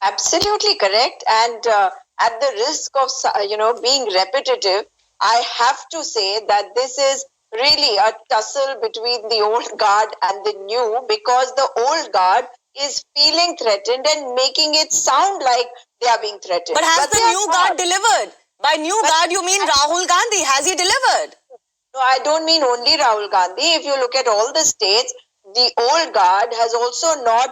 Absolutely correct. And at the risk of being repetitive, I have to say that this is really a tussle between the old guard and the new, because the old guard is feeling threatened and making it sound like they are being threatened. But has the new guard delivered? By new guard, you mean Rahul Gandhi. Has he delivered? No, I don't mean only Rahul Gandhi. If you look at all the states, the old guard has also not,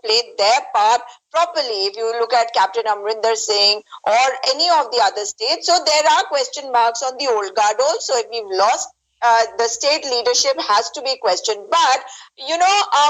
played their part properly. If you look at Captain Amrinder Singh or any of the other states, so there are question marks on the old guard also. If we've lost, the state leadership has to be questioned. But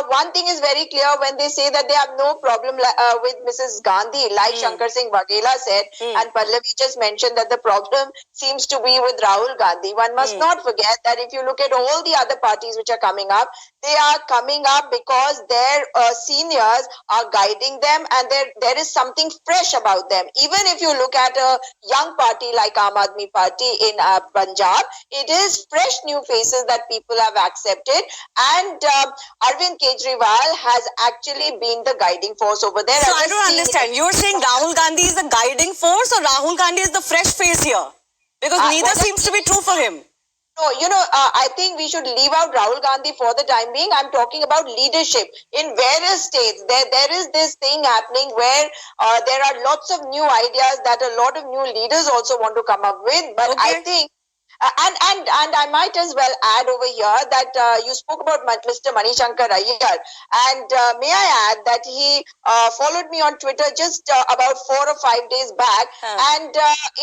one thing is very clear when they say that they have no problem with Mrs. Gandhi, like Shankar Singh Waghela said, and Pallavi just mentioned that the problem seems to be with Rahul Gandhi. One must not forget that if you look at all the other parties which are coming up, they are coming up because their seniors are guiding them, and there is something fresh about them. Even if you look at a young party like Aam Aadmi Party in Punjab, it is fresh new faces that people have accepted, and Arvind Kejriwal has actually been the guiding force over there. So I don't understand. You're saying Rahul Gandhi is the guiding force, or Rahul Gandhi is the fresh face here? Because neither seems to be true for him. No, I think we should leave out Rahul Gandhi for the time being. I'm talking about leadership in various states. There is this thing happening where there are lots of new ideas that a lot of new leaders also want to come up with. But I think and I might as well add over here that you spoke about Mr. Manishankar Iyer, and may I add that he followed me on Twitter just about 4 or 5 days back, and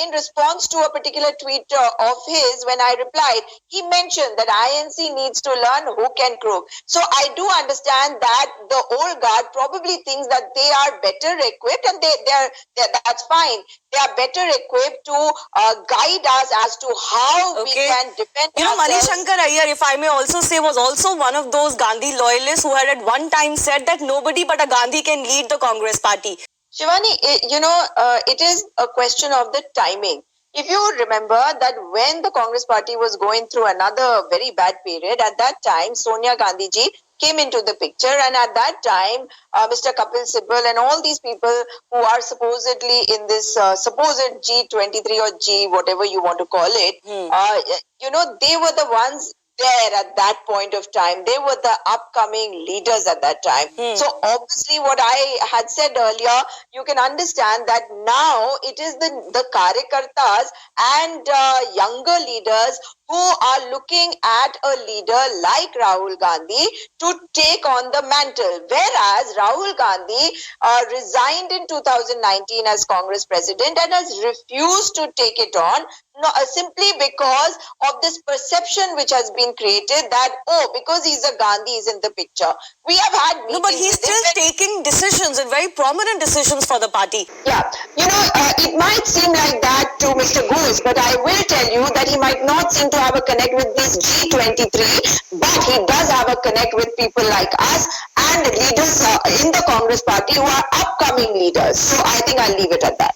in response to a particular tweet of his, when I replied, he mentioned that INC needs to learn who can crook. So I do understand that the old guard probably thinks that they are better equipped, and that's fine. They are better equipped to guide us as to how we can defend ourselves. Manishankar Iyer, if I may also say, was also one of those Gandhi loyalists who had at one time said that nobody but a Gandhi can lead the Congress party. Shivani, it is a question of the timing. If you remember that when the Congress party was going through another very bad period, at that time, Sonia Gandhi ji came into the picture, and at that time, Mr. Kapil Sibal and all these people who are supposedly in this supposed G23 or G, whatever you want to call it, they were the ones there at that point of time. They were the upcoming leaders at that time. So obviously what I had said earlier, you can understand that now it is the Karyakartas and younger leaders who are looking at a leader like Rahul Gandhi to take on the mantle. Whereas Rahul Gandhi resigned in 2019 as Congress president and has refused to take it on, simply because of this perception which has been created that, because he's a Gandhi, he's in the picture. We have had meetings. No, but he's still taking decisions, and very prominent decisions for the party. Yeah, it might seem like that to Mr. Ghose, but I will tell you that he might not seem to have a connect with this G23, but he does have a connect with people like us and leaders in the Congress party who are upcoming leaders. So I think I'll leave it at that.